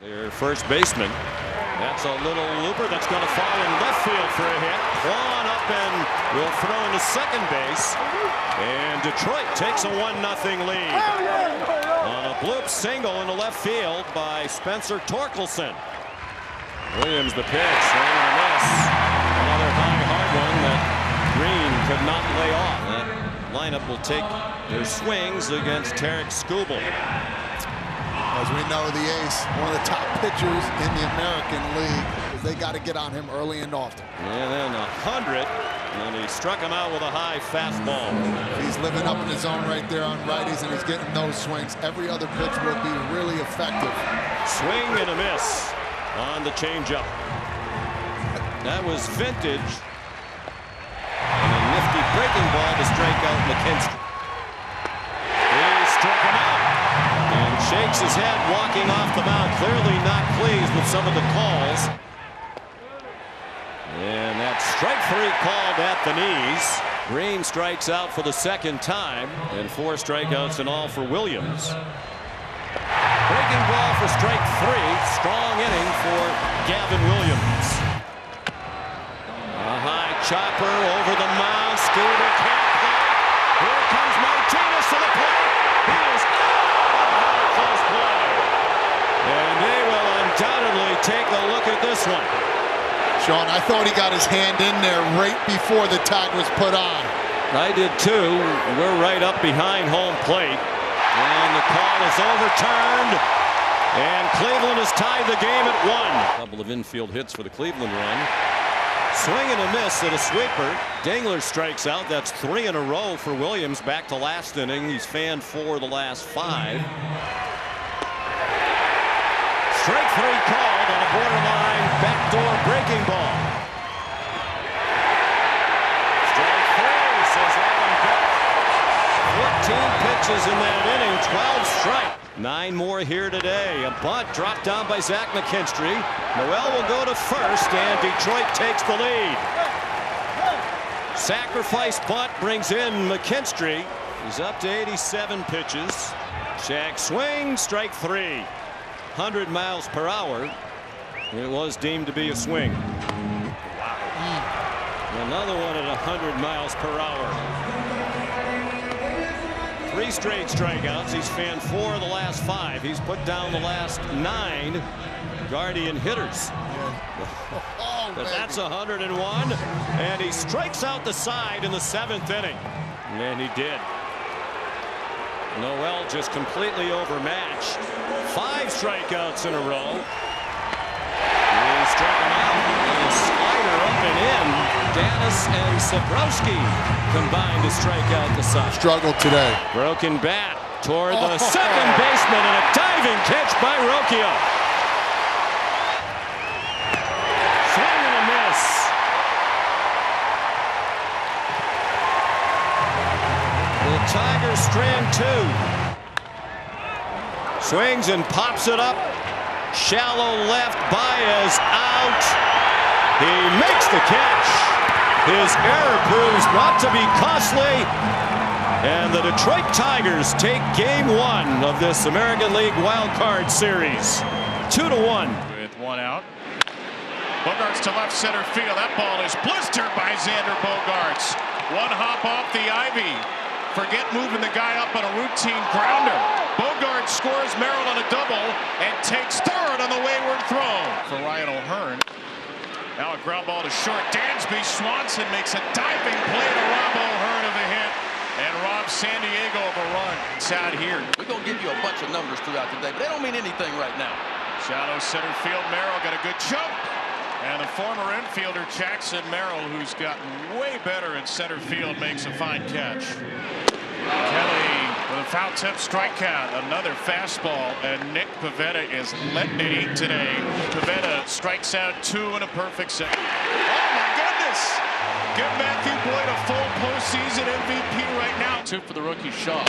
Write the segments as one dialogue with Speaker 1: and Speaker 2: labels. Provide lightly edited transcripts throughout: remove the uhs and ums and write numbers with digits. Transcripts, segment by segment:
Speaker 1: Your first baseman. That's a little looper that's going to fall in left field for a hit. Quan up and will throw into second base. And Detroit takes a 1-0 lead. On a bloop single into left field by Spencer Torkelson. Williams the pitch, swing and a miss. Another high, hard one that Green could not lay off. That lineup will take their swings against Tarek Skubal.
Speaker 2: As we know, the ace, one of the top pitchers in the American League. They got to get on him early and often.
Speaker 1: And then 100, and he struck him out with a high fastball.
Speaker 2: He's living up in the zone right there on righties, and he's getting those swings. Every other pitch will be really effective.
Speaker 1: Swing and a miss on the changeup. That was vintage. And a nifty breaking ball to strike out McKinstry. He struck him out. And shakes his head walking off the mound, clearly not pleased with some of the calls. And that strike 3 called at the knees. Green strikes out for the second time, and 4 strikeouts in all for Williams. Breaking ball for strike 3. Strong inning for Gavin Williams. A high chopper over the mound. Scooter can't play. Here comes Martinez to the plate. He is close play. And they will undoubtedly take a look at this one.
Speaker 2: Sean, I thought he got his hand in there right before the tag was put on.
Speaker 1: I did too. We're right up behind home plate. And the call is overturned. And Cleveland has tied the game at 1. A couple of infield hits for the Cleveland run. Swing and a miss at a sweeper. Dingler strikes out. That's 3 in a row for Williams. Back to last inning. He's fanned 4 the last 5. Strike 3 called on a borderline backdoor breaking ball. Strike 3, says Adam Beck. 14 pitches in that inning, 12 strike. 9 more here today. A bunt dropped down by Zach McKinstry. Noel will go to first, and Detroit takes the lead. Sacrifice bunt brings in McKinstry. He's up to 87 pitches. Shaq swing, strike 3. 100 miles per hour. It was deemed to be a swing. Another one at 100 miles per hour. 3 straight strikeouts. He's fanned 4 of the last 5. He's put down the last 9 Guardian hitters. But that's 101. And he strikes out the side in the 7th inning. And he did. Noel just completely overmatched. 5 strikeouts in a row. He struck him out. And a slider up and in. Dennis and Sabrowski combined to strike out the side.
Speaker 2: Struggled today.
Speaker 1: Broken bat toward the second baseman, and a diving catch by Rocchio. Swing and a miss. The Tigers strand 2. Swings and pops it up. Shallow left. Baez out. He makes the catch. His error proves not to be costly. And the Detroit Tigers take game 1 of this American League Wild Card Series. 2-1.
Speaker 3: With 1 out. Bogarts to left center field. That ball is blistered by Xander Bogarts. 1 hop off the ivy. Forget moving the guy up on a routine grounder. Bogarts scores Merrill on a double and takes third on the wayward throw for Ryan O'Hearn. Now a ground ball to short. Dansby Swanson makes a diving play to rob O'Hearn of a hit and rob San Diego of a run. It's out here.
Speaker 4: We're going to give you a bunch of numbers throughout the day, but they don't mean anything right now.
Speaker 3: Shallow center field. Merrill got a good jump. And the former infielder Jackson Merrill, who's gotten way better in center field, makes a fine catch. Kelly with a foul tip strikeout. Another fastball, and Nick Pivetta is letting today. Pivetta strikes out 2 in a perfect set. Oh my goodness! Give Matthew Boyd a full postseason MVP right now. 2 for the rookie Shaw.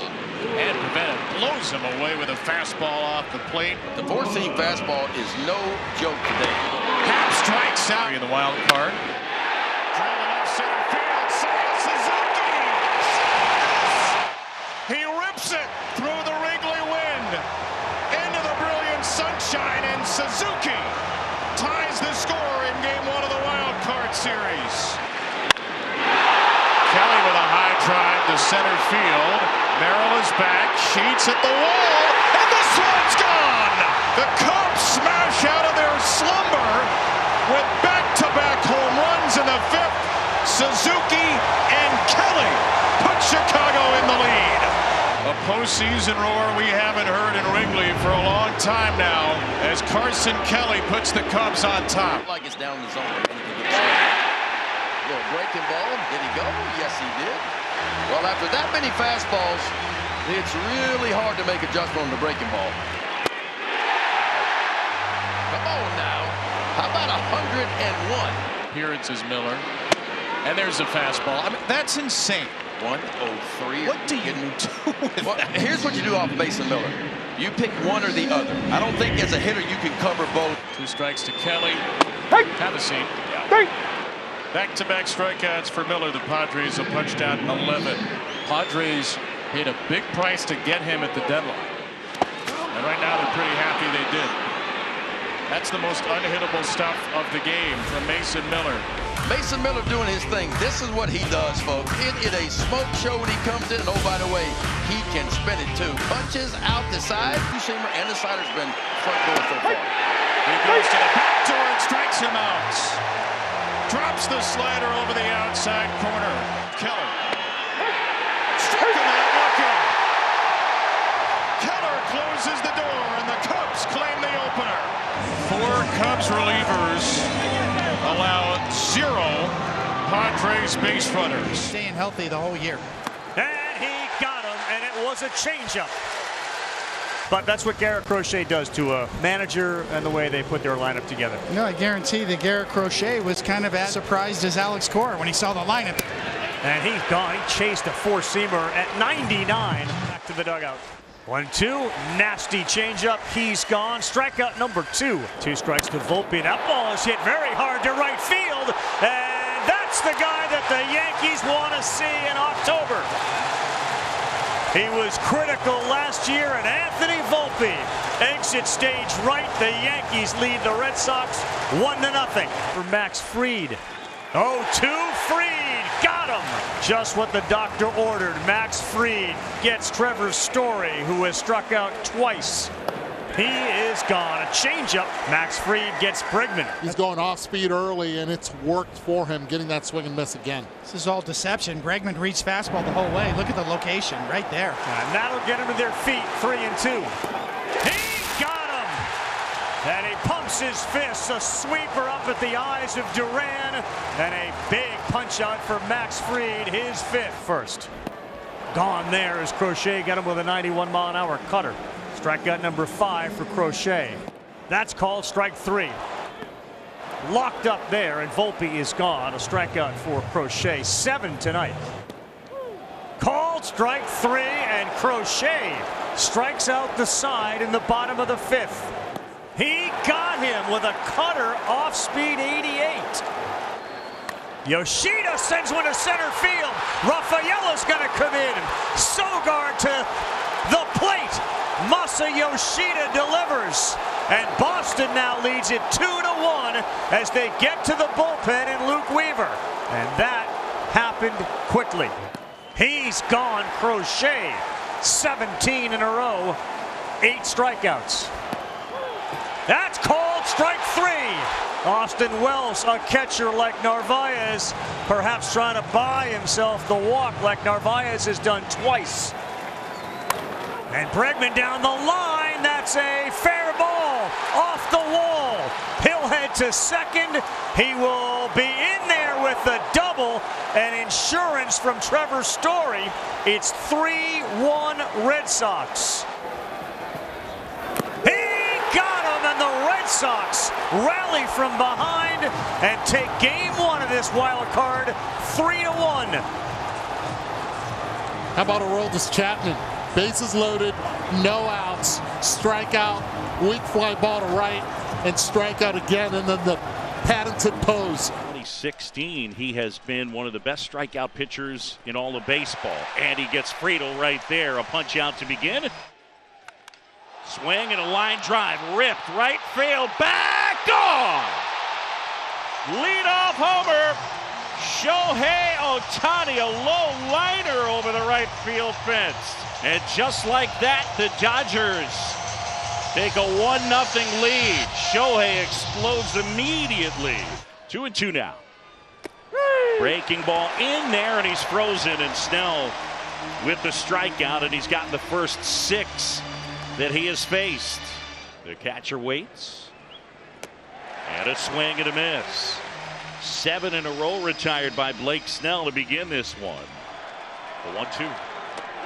Speaker 3: And Pivetta blows him away with a fastball off the plate.
Speaker 4: The 4-seam fastball is no joke today.
Speaker 3: Happ strikes out in the wild card. Drilling up center field. Seiya Suzuki. He rips it through the Wrigley wind into the brilliant sunshine and Suzuki ties the score in Game 1 of the wild card series. Kelly with a high drive to center field. Merrill is back. Sheets at the wall. And this one's gone. The Cubs smash out of their slumber with back-to-back home runs in the 5th. Suzuki and Kelly put Chicago in the lead. A postseason roar we haven't heard in Wrigley for a long time now as Carson Kelly puts the Cubs on top.
Speaker 4: Like it's down the zone. Little breaking ball. Did he go? Yes, he did. Well, after that many fastballs, it's really hard to make adjustment on the breaking ball. Come on now. How about 101?
Speaker 3: Appearances Miller. And there's a fastball. I mean, that's insane.
Speaker 4: 103.
Speaker 3: What do you do with that?
Speaker 4: Here's what you do off base and Miller. You pick one or the other. I don't think as a hitter you can cover both.
Speaker 3: 2 strikes to Kelly. Have a seat. Back-to-back strikeouts for Miller. The Padres have punched out 11. Padres paid a big price to get him at the deadline. And right now they're pretty happy they did. That's the most unhittable stuff of the game from Mason Miller.
Speaker 4: Mason Miller doing his thing. This is what he does, folks. It is a smoke show when he comes in. And oh, by the way, he can spin it too. Punches out the side. Shimmer and the slider's been front door so far.
Speaker 3: He goes to the back door and strikes him out. Drops the slider over the outside corner. Keller. Struck him out looking. Keller closes the door and the Cubs claim the opener. 4 Cubs relievers allow 0 Padres base runners.
Speaker 5: Staying healthy the whole year.
Speaker 6: And he got him, and it was a changeup. But that's what Garrett Crochet does to a manager and the way they put their lineup together.
Speaker 5: No, I guarantee that Garrett Crochet was kind of as surprised as Alex Cora when he saw the lineup.
Speaker 6: And he's gone. He chased a 4-seamer at 99. Back to the dugout. 1-2, nasty changeup. He's gone. Strikeout number 2. 2 strikes to Volpe. That ball is hit very hard to right field. And that's the guy that the Yankees want to see in October. He was critical last year, and Anthony Volpe exits stage right. The Yankees lead the Red Sox 1-0 for Max Fried. 0-2, Fried got him. Just what the doctor ordered. Max Fried gets Trevor Story, who has struck out twice. He is gone. A changeup. Max Fried gets Bregman.
Speaker 7: He's going off speed early, and it's worked for him getting that swing and miss again.
Speaker 5: This is all deception. Bregman reached fastball the whole way. Look at the location right there.
Speaker 6: And that'll get him to their feet. 3-2. He got him. And he pumps his fist. A sweeper up at the eyes of Duran. And a big punch out for Max Fried, his 5th. First. Gone there as Crochet got him with a 91-mile-an-hour cutter. Strikeout number 5 for Crochet. That's called strike 3. Locked up there, and Volpe is gone. A strikeout for Crochet. 7 tonight. Called strike 3, and Crochet strikes out the side in the bottom of the 5th. He got him with a cutter off speed 88. Yoshida sends one to center field. Rafaela's going to come in. Sogard to the plate. Masa Yoshida delivers. And Boston now leads it 2-1 as they get to the bullpen in Luke Weaver. And that happened quickly. He's gone. Crochet. 17 in a row. 8 strikeouts. That's called strike 3. Austin Wells, a catcher like Narvaez, perhaps trying to buy himself the walk like Narvaez has done twice. And Bregman down the line. That's a fair ball off the wall. He'll head to second. He will be in there with the double and insurance from Trevor Story. It's 3-1 Red Sox. And the Red Sox rally from behind and take game 1 of this wild card 3-1.
Speaker 7: How about Aroldis Chapman? Bases loaded, no outs, strikeout, weak fly ball to right, and strikeout again, and then the patented pose.
Speaker 8: 2016, he has been one of the best strikeout pitchers in all of baseball. And he gets Friedel right there. A punch out to begin. Swing and a line drive. Ripped. Right field. Back. Gone. Leadoff homer. Shohei Ohtani, a low liner over the right field fence. And just like that, the Dodgers take a 1-0 lead. Shohei explodes immediately. 2-2 now. Breaking ball in there, and he's frozen. And Snell with the strikeout, and he's gotten the first 6 that he has faced. The catcher waits. And a swing and a miss. 7 in a row retired by Blake Snell to begin this one. The 1-2.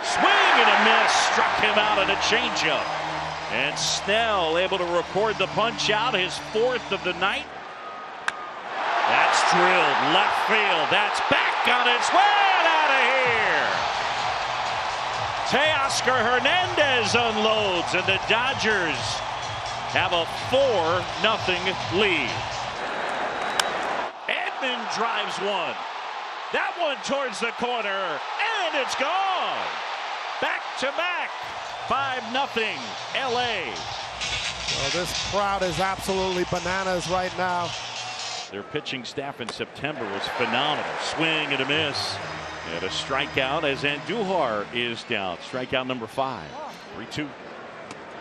Speaker 8: Swing and a miss. Struck him out on a changeup. And Snell able to record the punch out, his 4th of the night. That's drilled left field. That's back on its way out of here. Teoscar Hernandez unloads, and the Dodgers have a 4-0 lead. Edman drives one. That one towards the corner, and it's gone. Back to back. 5-0 LA.
Speaker 9: Well, this crowd is absolutely bananas right now.
Speaker 8: Their pitching staff in September was phenomenal. Swing and a miss. And a strikeout as Andujar is down. Strikeout number 5. 3-2.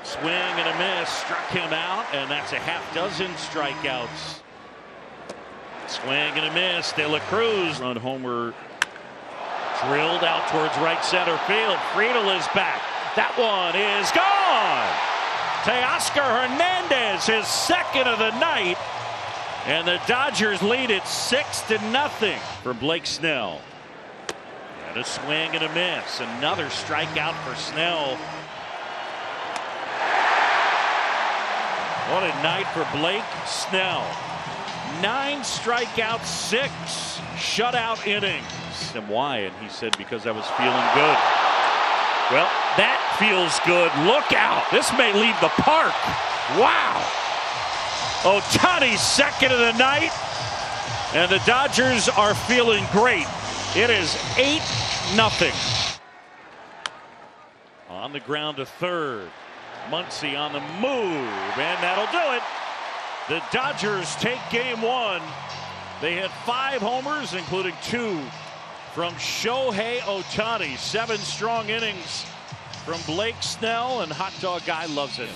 Speaker 8: Swing and a miss. Struck him out, and that's a half-dozen strikeouts. Swing and a miss. De La Cruz run homer. Drilled out towards right center field. Friedel is back. That one is gone. Teoscar Hernandez, his 2nd of the night. And the Dodgers lead it 6-0 for Blake Snell. And a swing and a miss. Another strikeout for Snell. What a night for Blake Snell. 9 strikeouts, 6 shutout innings. And why? And he said, because I was feeling good. Well, that feels good. Look out. This may leave the park. Wow. Ohtani's 2nd of the night. And the Dodgers are feeling great. It is 8-0. On the ground to third. Muncy on the move. And that'll do it. The Dodgers take game 1. They had 5 homers, including 2 from Shohei Ohtani. 7 strong innings from Blake Snell, and Hot Dog Guy loves it.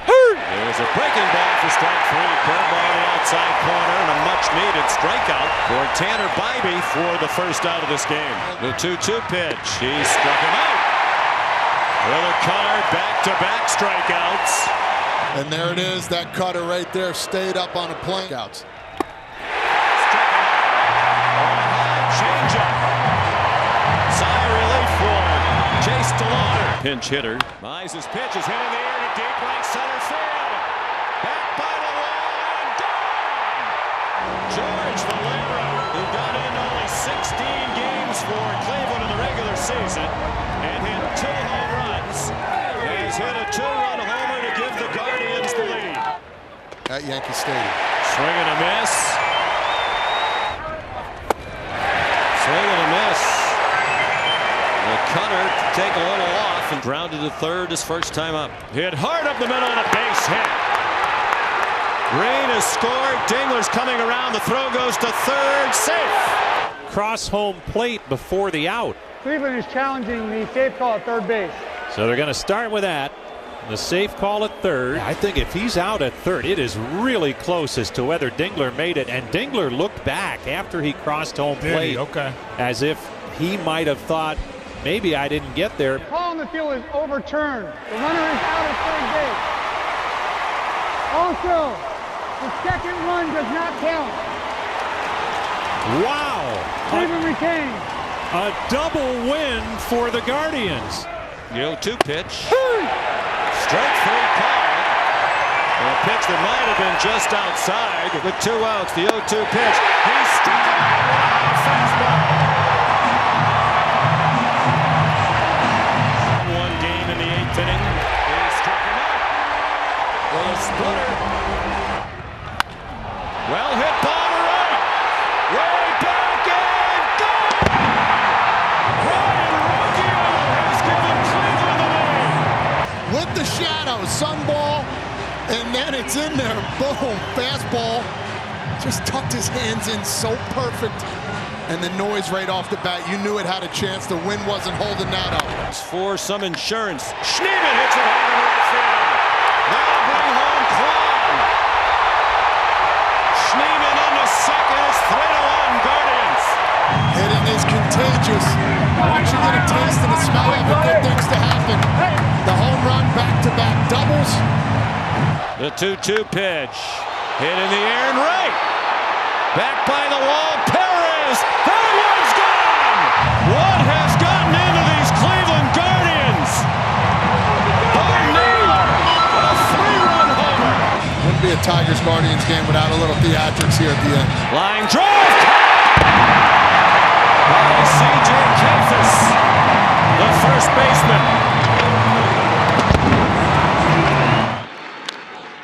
Speaker 1: There's a breaking ball for strike 3. Curveball in the outside corner, and a much-needed strikeout for Tanner Bybee for the first out of this game. The 2-2 pitch. He struck him out. With a cutter, back-to-back strikeouts.
Speaker 2: And there it is. That cutter right there stayed up on a plane. Outs.
Speaker 1: Changeup. Sigh relief for Chase DeLauder. Pinch hitter. Mize's pitch is hit in the air to deep right center field. Back by the wall and gone. George Valera, who got in only 16 games for Cleveland in the regular season and hit 2 home runs, has hit a 2-run homer to give the Guardians the lead.
Speaker 2: At Yankee Stadium.
Speaker 1: Swing and a miss. Swing and a miss. The cutter take a little off and grounded to third his first time up. Hit hard up the middle and a base hit. Green has scored. Dingler's coming around. The throw goes to third. Safe.
Speaker 10: Cross home plate before the out.
Speaker 11: Cleveland is challenging the safe call at third base.
Speaker 10: So they're going to start with that. The safe call at third. I think if he's out at third, it is really close as to whether Dingler made it. And Dingler looked back after he crossed home plate, as if he might have thought, maybe I didn't get there.
Speaker 11: The call on the field is overturned. The runner is out at third base. Also, the second run does not count.
Speaker 10: Wow.
Speaker 11: Cleveland retains.
Speaker 10: A double win for the Guardians.
Speaker 1: The 0-2 pitch. Strike 3 call. A pitch that might have been just outside with 2 outs. The 0-2 pitch. He struck him out. Fastball. 1 game in the 8th inning. He struck him out. With a splitter. Well hit ball to right. Way back and gone. Ryan Ruggiero has given Cleveland the lead.
Speaker 2: With the shot. Boom, fastball. Just tucked his hands in so perfect. And the noise right off the bat, you knew it had a chance. The wind wasn't holding that up.
Speaker 1: For some insurance, Schneeman hits it hard in right field. That'll bring home Kwan. Schneeman into second. It's 3-1 Guardians.
Speaker 2: Hitting is contagious. Once you get a taste and a smell of it, good things to happen. The home run, back-to-back doubles.
Speaker 1: The 2-2 pitch. Hit in the air and right. Back by the wall, Perez. That one's gone. What has gotten into these Cleveland Guardians? A 3-run homer.
Speaker 2: Wouldn't be a Tigers-Guardians game without a little theatrics here at the end.
Speaker 1: Line drive. C.J. Kempfus, the first baseman.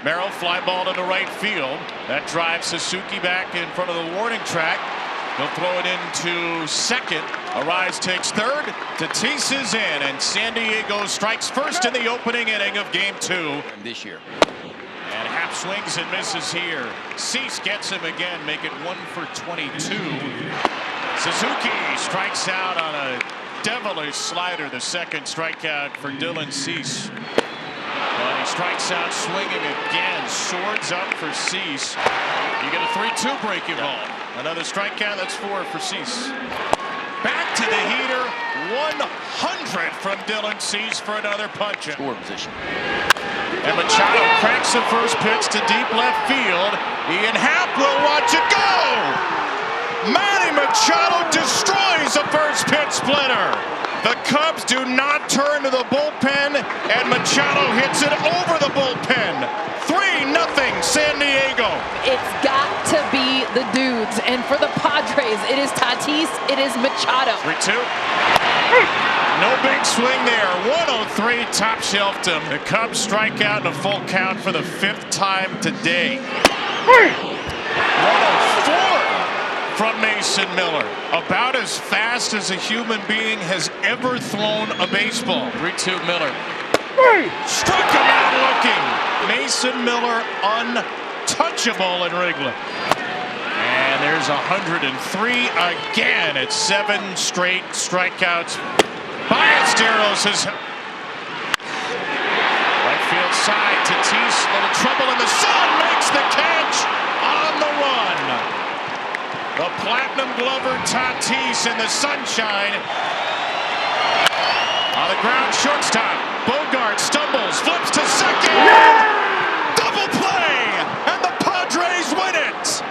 Speaker 3: Merrill fly ball into right field. That drives Suzuki back in front of the warning track. He'll throw it into second. Arise takes third. Tatis is in, and San Diego strikes first in the opening inning of Game 2
Speaker 4: this year.
Speaker 3: And half swings and misses here. Cease gets him again, make it 1 for 22. Suzuki strikes out on a devilish slider, the second strikeout for Dylan Cease. But he strikes out swinging again. Swords up for Cease. You get a 3-2 breaking ball. Another strikeout. That's 4 for Cease. Back to the heater. 100 from Dylan Cease for another punch.
Speaker 4: Score position.
Speaker 3: And Machado cracks the first pitch to deep left field. Ian Happ will watch it go. Manny Machado destroys a first pitch splitter. The Cubs do not turn to the bullpen, and Machado hits it over the bullpen. 3-0 San Diego.
Speaker 12: It's got to be the dudes, and for the Padres, it is Tatis, it is Machado.
Speaker 3: 3-2. No big swing there. 103 top shelved him. The Cubs strike out in a full count for the 5th time today. 104. From Mason Miller, about as fast as a human being has ever thrown a baseball. 3-2 Miller. Struck him out looking. Mason Miller untouchable in Wrigley. And there's 103 again. It's 7 straight strikeouts. Ballesteros is right field side. Tatis, little trouble in the sun, makes the catch on the run. The Platinum Glover Tatis in the sunshine. On the ground, shortstop. Bogart stumbles, flips to second. Yeah! Double play, and the Padres win it.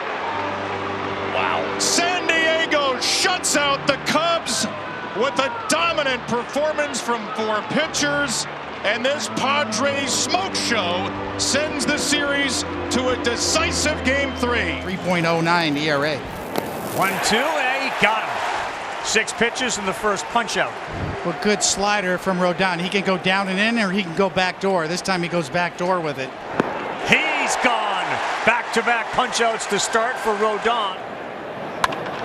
Speaker 3: Wow. San Diego shuts out the Cubs with a dominant performance from 4 pitchers. And this Padres smoke show sends the series to a decisive Game 3.
Speaker 5: 3.09 ERA.
Speaker 6: 1-2, and he got him. 6 pitches in the first punch-out.
Speaker 5: Well, good slider from Rodon. He can go down and in, or he can go back door. This time he goes back door with it.
Speaker 6: He's gone. Back-to-back punch-outs to start for Rodon.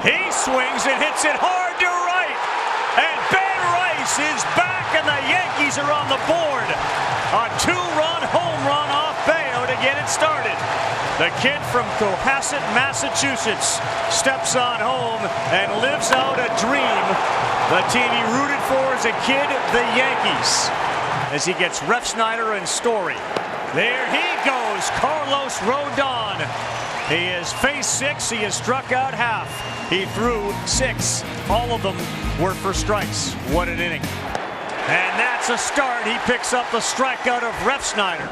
Speaker 6: He swings and hits it hard to right. And Ben Rice is back, and the Yankees are on the board. A 2-run home run off Bayo to get it started. The kid from Cohasset, Massachusetts, steps on home and lives out a dream. The team he rooted for as a kid, the Yankees, as he gets Refsnyder and Story. There he goes, Carlos Rodon. He has faced 6. He has struck out half. He threw 6. All of them were for strikes. What an inning. And that's a start. He picks up the strikeout of Refsnyder.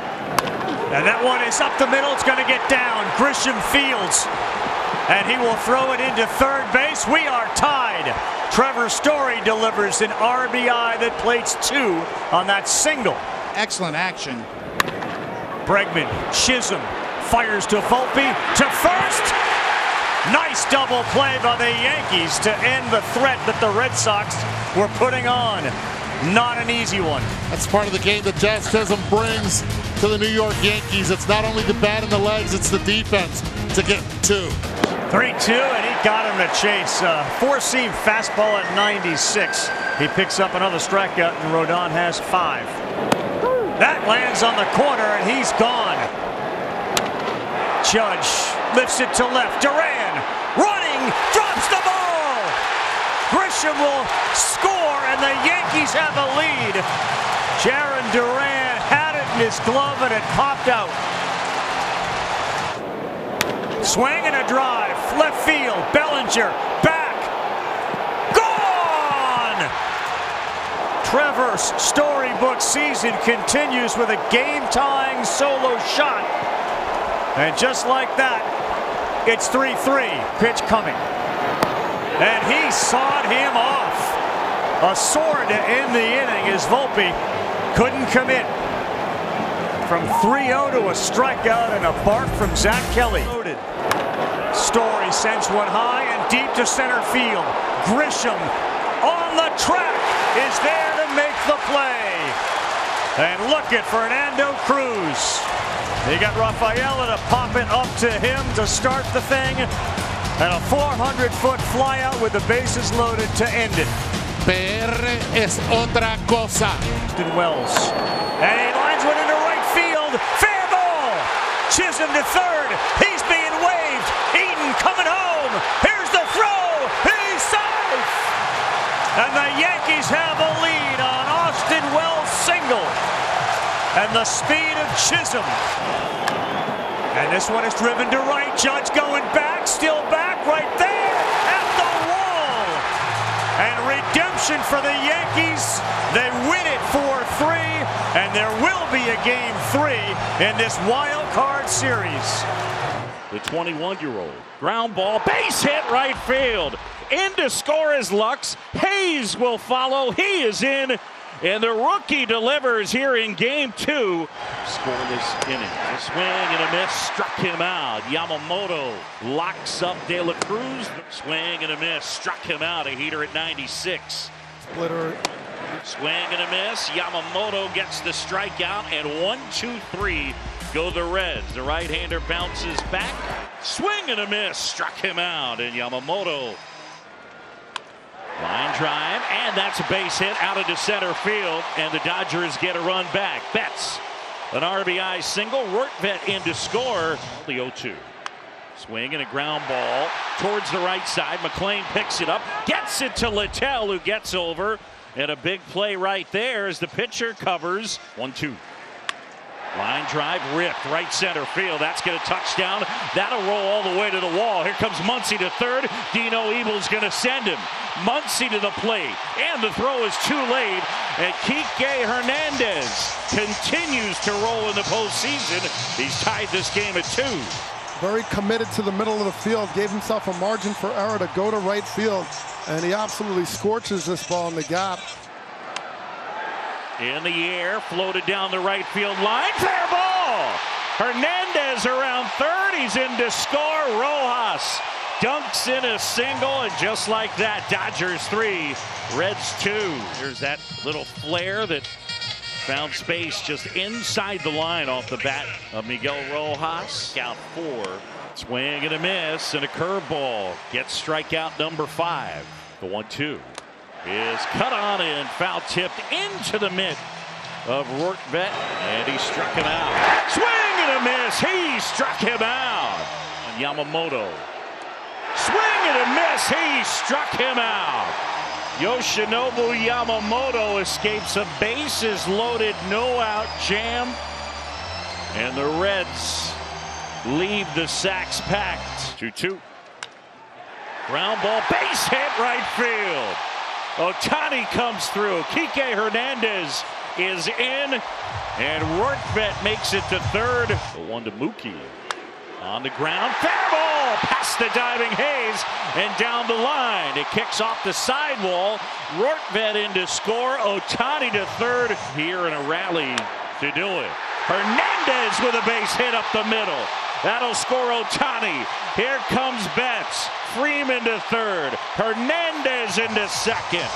Speaker 6: And that one is up the middle. It's going to get down. Grisham fields. And he will throw it into third base. We are tied. Trevor Story delivers an RBI that plates 2 on that single.
Speaker 5: Excellent action.
Speaker 6: Bregman, Chisholm, fires to Volpe, to first. Nice double play by the Yankees to end the threat that the Red Sox were putting on. Not an easy one.
Speaker 7: That's part of the game that Jazzism brings to the New York Yankees. It's not only the bat and the legs, it's the defense to get 2.
Speaker 6: 3-2, and he got him to chase. 4-seam fastball at 96. He picks up another strikeout, and Rodon has 5. That lands on the corner, and he's gone. Judge lifts it to left. Duran running, drops the ball. Grisham will score, and the Yankees have a lead. Jarren Duran had it in his glove, and it popped out. Swing and a drive, left field. Bellinger back, gone. Trevor's storybook season continues with a game-tying solo shot. And just like that, it's 3-3. Pitch coming. And he sawed him off. A sword to end the inning as Volpe couldn't commit. From 3-0 to a strikeout and a bark from Zach Kelly. Story sends one high and deep to center field. Grisham on the track is there to make the play. And look at Fernando Cruz. They got Rafaela to pop it up to him to start the thing. And a 400-foot flyout with the bases loaded to end it.
Speaker 7: PR es otra cosa.
Speaker 6: Wells. And he lines one into right field. Fair ball. Chisholm to third. He's being waved. Eaton coming home. Here's the throw. He's safe. And the Yankees have a lead on Austin Wells' single. And the speed of Chisholm. And this one is driven to right. Judge going back, still back, right there at the wall. And redemption for the Yankees. They win it 4-3, and there will be a game 3 in this wild card series.
Speaker 8: The 21-year-old ground ball, base hit right field. In to score is Lux. Hayes will follow. He is in. And the rookie delivers here in game 2. Scoreless inning. A swing and a miss struck him out. Yamamoto locks up De La Cruz. Swing and a miss struck him out. A heater at 96.
Speaker 9: Splitter.
Speaker 8: Swing and a miss. Yamamoto gets the strikeout, and 1-2-3 go the Reds. The right-hander bounces back. Swing and a miss struck him out, and Yamamoto. Line drive, and that's a base hit out into center field, and the Dodgers get a run back. Betts, an RBI single. Rortvedt in to score. The 0-2. Swing and a ground ball towards the right side. McLean picks it up, gets it to Littell, who gets over, and a big play right there as the pitcher covers. 1-2. Line drive ripped right center field. That's going to touchdown. That'll roll all the way to the wall. Here comes Muncy to third. Dino Ebel's going to send him. Muncy to the plate. And the throw is too late. And Kike Hernandez continues to roll in the postseason. He's tied this game at 2.
Speaker 9: Very committed to the middle of the field. Gave himself a margin for error to go to right field. And he absolutely scorches this ball in the gap.
Speaker 8: In the air, floated down the right field line. Fair ball! Hernandez around third. He's in to score. Rojas dunks in a single, and just like that, Dodgers 3, Reds 2. Here's that little flare that found space just inside the line off the bat of Miguel Rojas. Out 4. Swing and a miss, and a curveball. Gets strikeout number 5. The 1-2. Is cut on and foul tipped into the mitt of Rortvedt, and he struck him out. Swing and a miss. He struck him out. And Yamamoto. Swing and a miss. He struck him out. Yoshinobu Yamamoto escapes a bases loaded, no out jam. And the Reds leave the sacks packed. 2-2. Ground ball, base hit right field. Ohtani comes through. Kike Hernandez is in, and Rortvedt makes it to third. The 1 to Mookie. On the ground, fair ball past the diving Hayes and down the line. It kicks off the sidewall. Rortvedt in to score. Ohtani to third here in a rally to do it. Hernandez with a base hit up the middle. That'll score Ohtani. Here comes Betts. Freeman to third. Hernandez into second.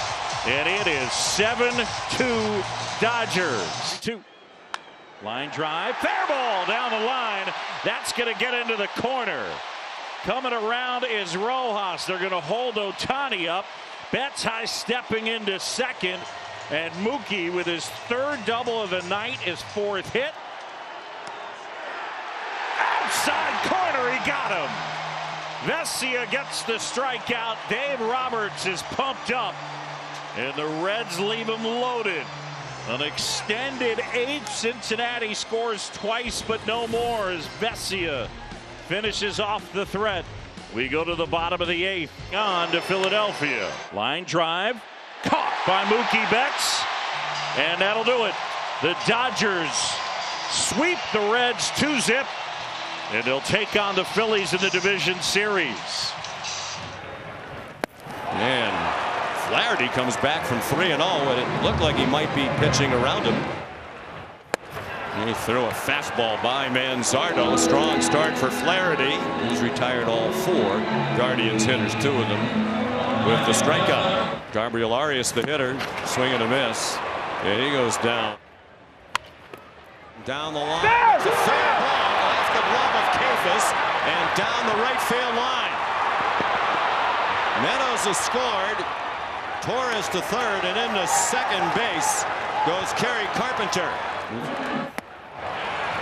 Speaker 8: And it is 7-2 Dodgers. 2. Line drive. Fair ball down the line. That's going to get into the corner. Coming around is Rojas. They're going to hold Ohtani up. Betts high stepping into second. And Mookie with his 3rd double of the night, his 4th hit. Outside corner. got him. Vesia gets the strikeout. Dave Roberts is pumped up, and the Reds leave him loaded. An extended 8th. Cincinnati scores twice, but no more as Vesia finishes off the threat. We go to the bottom of the 8th. On to Philadelphia. Line drive. Caught by Mookie Betts. And that'll do it. The Dodgers sweep the Reds 2-zip. And they'll take on the Phillies in the division series.
Speaker 1: And Flaherty comes back from 3-0, and it looked like he might be pitching around him. He threw a fastball by Manzardo. Strong start for Flaherty, who's retired all 4 Guardians hitters, 2 of them with the strikeout. Gabriel Arias, the hitter, swing and a miss, and he goes down. Down the line, it's a fair ball off the glove of Kefis and down the right field line. Meadows has scored. Torres to third, and into second base goes Kerry Carpenter.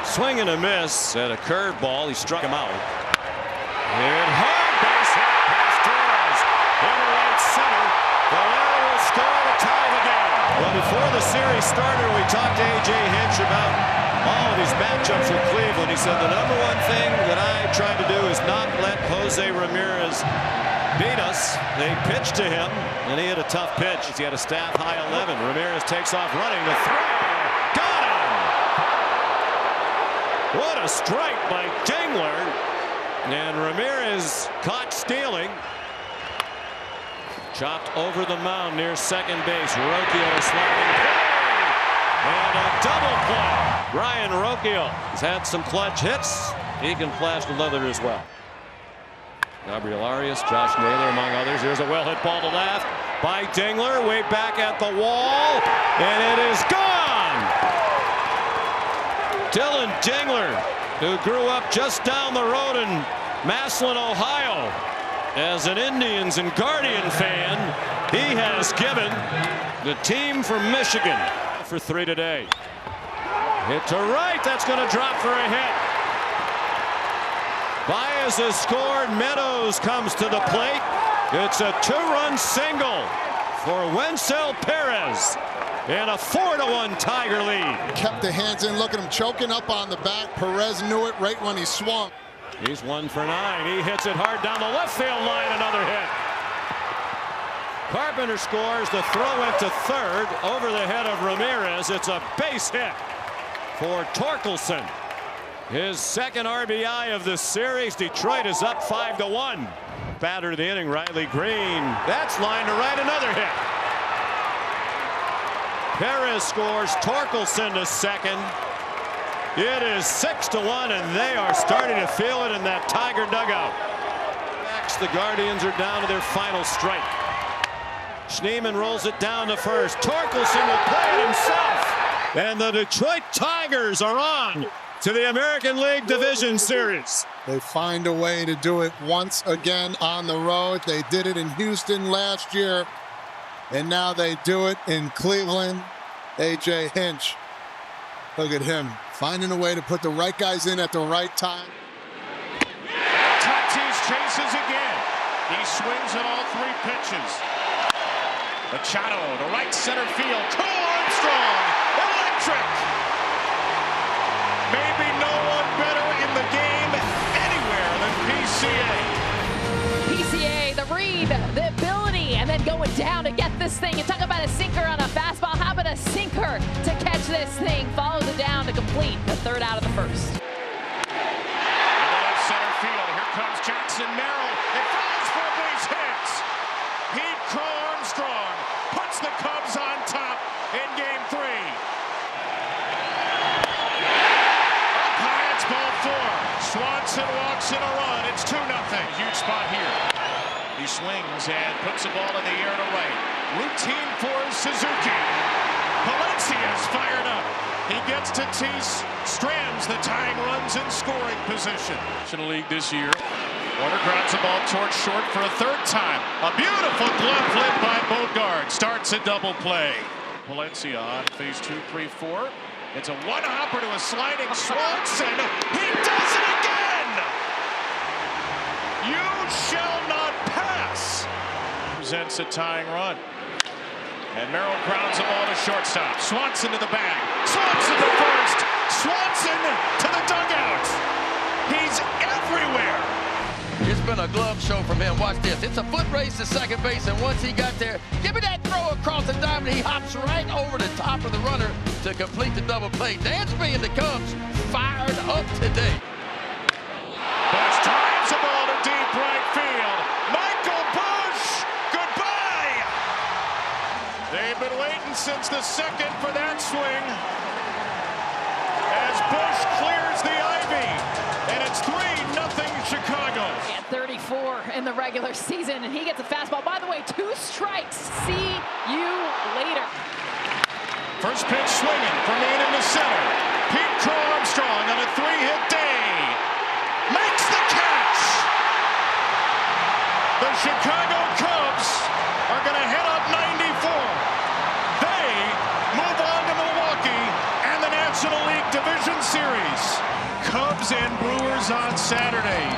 Speaker 1: Swing and a miss at a curveball. He struck him out. And hard base hit past Torres into right center. Valera will score to tie the game. Well, before the series started, we talked to A.J. Hinch about all of these matchups with Cleveland. He said the number one thing that I try to do is not let Jose Ramirez beat us. They pitched to him, and he had a tough pitch. He had a staff high 11. Ramirez takes off running. The throw. Got him! What a strike by Dingler. And Ramirez caught stealing. Chopped over the mound near second base. Rocchio sliding play. And a double play. Brian Rocchio has had some clutch hits. He can flash the leather as well. Gabriel Arias, Josh Naylor among others. Here's a well-hit ball to left by Dingler. Way back at the wall. And it is gone! Dylan Dingler, who grew up just down the road in Massillon, Ohio. As an Indians and Guardian fan, he has given the team from Michigan for 3 today. Hit to right. That's going to drop for a hit. Baez has scored. Meadows comes to the plate. It's a 2-run single for Wencel Perez. And a 4-1 Tiger lead.
Speaker 2: Kept the hands in. Look at him choking up on the back. Perez knew it right when he swung.
Speaker 1: He's 1 for 9. He hits it hard down the left field line. Another hit. Carpenter scores. The throw went to third over the head of Ramirez. It's a base hit for Torkelson. His second RBI of the series. Detroit is up 5-1. Batter of the inning, Riley Green. That's line to right. Another hit. Perez scores. Torkelson to second. It is 6-1, and they are starting to feel it in that Tiger dugout. Next, the Guardians are down to their final strike. Schneemann rolls it down to first. Torkelson will play it himself. And the Detroit Tigers are on to the American League Division Series.
Speaker 2: They find a way to do it once again on the road. They did it in Houston last year, and now they do it in Cleveland. A.J. Hinch, look at him, finding a way to put the right guys in at the right time.
Speaker 3: Tatis chases again. He swings at all 3 pitches. Machado to right center field. Cole Armstrong, electric. Maybe no one better in the game anywhere than PCA.
Speaker 12: PCA, the read, the ability, and then going down to get this thing. You talk about a sinker on a fastball. How about a sinker to catch this thing? Follows it down to complete the 3rd out of the 1st.
Speaker 3: In the left center field, here comes Jackson Merrill. It falls for a base hit. Heat Crow Armstrong puts the Cubs on top in Game 3. Up high, it's ball 4. Swanson walks in a run. It's 2-0. Huge spot here. He swings and puts the ball in the air to right. Routine for Suzuki. Palencia's fired up. He gets Tatis, strands the tying runs in scoring position. National League this year. Warner grounds the ball towards short for a 3rd time. A beautiful glove hit by Bogart. Starts a double play. Palencia on phase 2, 3, 4. It's a one-hopper to a sliding Swanson. He does it again! shall not pass. Presents a tying run. And Merrill grounds the ball to shortstop. Swanson to the bag. Swanson to first. Swanson to the dugout. He's everywhere.
Speaker 4: It's been a glove show from him. Watch this. It's a foot race to second base, and once he got there, give me that throw across the diamond. He hops right over the top of the runner to complete the double play. Dansby and the Cubs fired up today.
Speaker 3: Bush drives the ball to deep right field. Michael Bush, goodbye. They've been waiting since the second for that swing. As Bush clears the ivy, and it's 3-0 Chicago.
Speaker 12: And 34 in the regular season, and he gets a fastball. By the way, 2 strikes. See you later.
Speaker 3: First pitch swinging from in into center. Pete Crow Armstrong on a 3-hit day. Makes the catch. The Chicago Cubs are going to head up 94. They move on to Milwaukee and the National League Division Series. Cubs and Brewers on Saturday.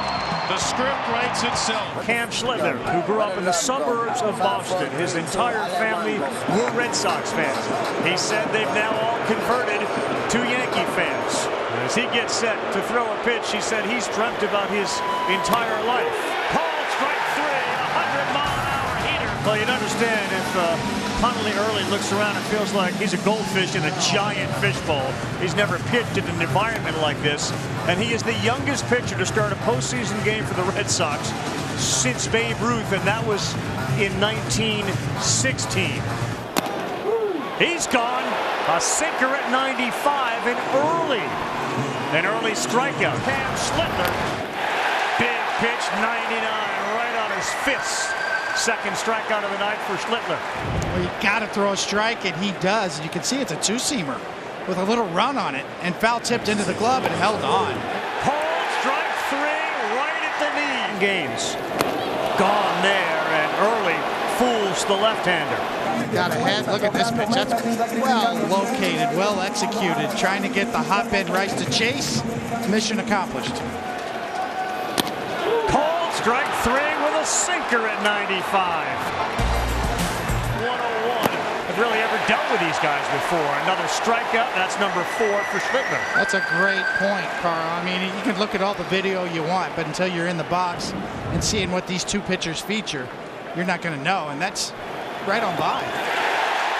Speaker 3: The script writes itself.
Speaker 6: Cam Schlittler, who grew up in the suburbs of Boston. His entire family were Red Sox fans. He said they've now all converted to Yankee fans. As he gets set to throw a pitch, he said he's dreamt about his entire life. Called strike 3, 100-mile-an-hour heater. Well, you'd understand if Connolly early looks around and feels like he's a goldfish in a giant fishbowl. He's never pitched in an environment like this, and he is the youngest pitcher to start a postseason game for the Red Sox since Babe Ruth, and that was in 1916. He's gone. A sinker at 95 and early. An early strikeout. Cam Schlittler. Big pitch, 99, right on his fist. Second strikeout of the night for Schlittler.
Speaker 5: Well, you got to throw a strike, and he does. You can see it's a 2-seamer with a little run on it, and foul tipped into the glove and held on.
Speaker 6: Called strike 3 right at the knee. Games. Gone there, and early fools the left-hander.
Speaker 5: Got ahead. Look at this pitch. That's well located, well executed. Trying to get the hotbed right to chase. Mission accomplished.
Speaker 6: Called strike 3 with a sinker at 95. 101. I've really ever dealt with these guys before. Another strikeout. That's number 4 for Schlittler.
Speaker 5: That's a great point, Carl. I mean, you can look at all the video you want, but until you're in the box and seeing what these two pitchers feature, you're not going to know, and that's right on by.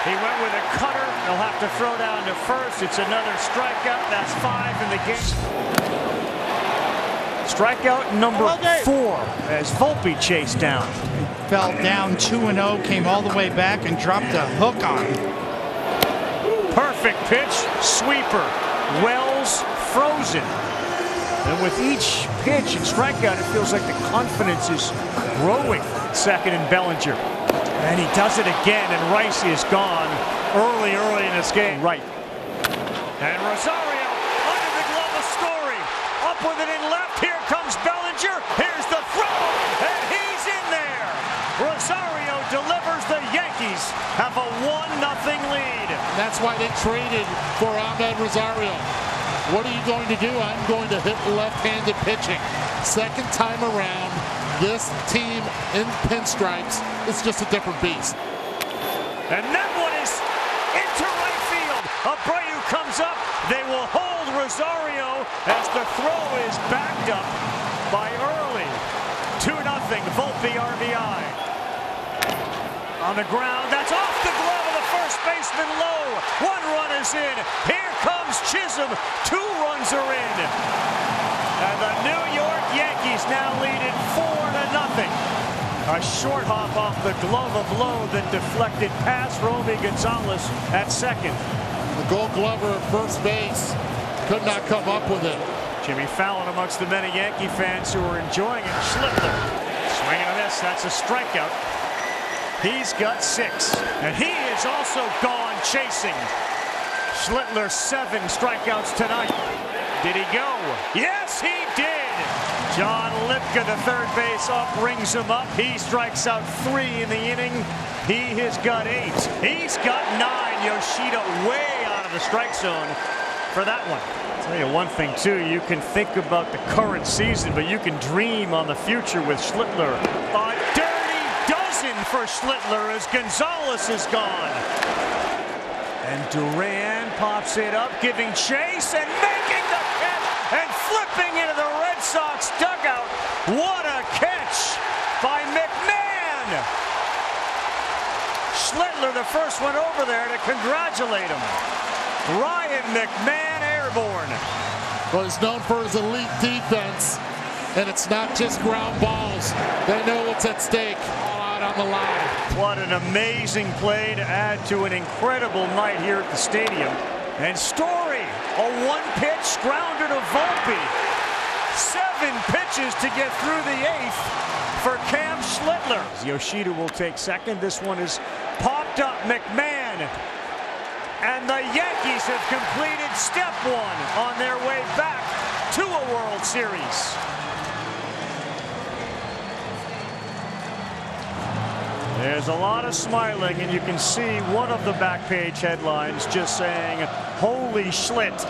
Speaker 6: He went with a cutter. They'll have to throw down to first. It's another strikeout. That's 5 in the game. Strikeout number 4 as Volpe chased down.
Speaker 5: Fell down 2-0, came all the way back and dropped a hook on him.
Speaker 6: Perfect pitch, sweeper. Wells frozen. And with each pitch and strikeout, it feels like the confidence is growing. Second and Bellinger. And he does it again, and Rice is gone early in this game. Right. And Rosario under the glove of Story. Up with it in left. Here comes Bellinger. Here's the throw, and he's in there. Rosario delivers. The Yankees have a 1-0 lead.
Speaker 7: That's why they traded for Ahmed Rosario. What are you going to do? I'm going to hit left-handed pitching. Second time around, this team in pinstripes is just a different beast.
Speaker 6: And that one is into right field. Abreu comes up. They will hold Rosario as the throw is backed up by Early. 2-0, Volpe RBI. On the ground, that's off the glove of the first baseman Lowe. 1 run is in. Here comes Chisholm. 2 runs are in. And the New York Yankees now lead it 4-0. A short hop off the glove of Lowe that deflected past Romy Gonzalez at second.
Speaker 7: The Gold Glover at first base could not come up with it.
Speaker 6: Jimmy Fallon amongst the many Yankee fans who are enjoying it. Schlittler swinging on this. That's a strikeout. He's got 6. And he is also gone chasing. Schlittler 7 strikeouts tonight. Did he go? Yes, he did. John Lipka, the third base up, rings him up. He strikes out 3 in the inning. He has got 8. He's got 9. Yoshida way out of the strike zone for that one. I'll tell you one thing, too. You can think about the current season, but you can dream on the future with Schlittler. A dirty dozen for Schlittler as Gonzalez is gone. And Duran pops it up, giving chase and making the catch and flipping into the Red Sox dugout. What a catch by McMahon! Schlittler, the first one over there to congratulate him. Ryan McMahon airborne.
Speaker 7: Well, he's known for his elite defense, and it's not just ground balls. They know what's at stake. All out on the line.
Speaker 6: What an amazing play to add to an incredible night here at the stadium. And Story, a one-pitch grounder to Volpe. 7 pitches to get through the 8th for Cam Schlittler. Yoshida will take second. This one is popped up. McMahon. And the Yankees have completed step 1 on their way back to a World Series. There's a lot of smiling, and you can see one of the back page headlines just saying, "Holy Schlitt."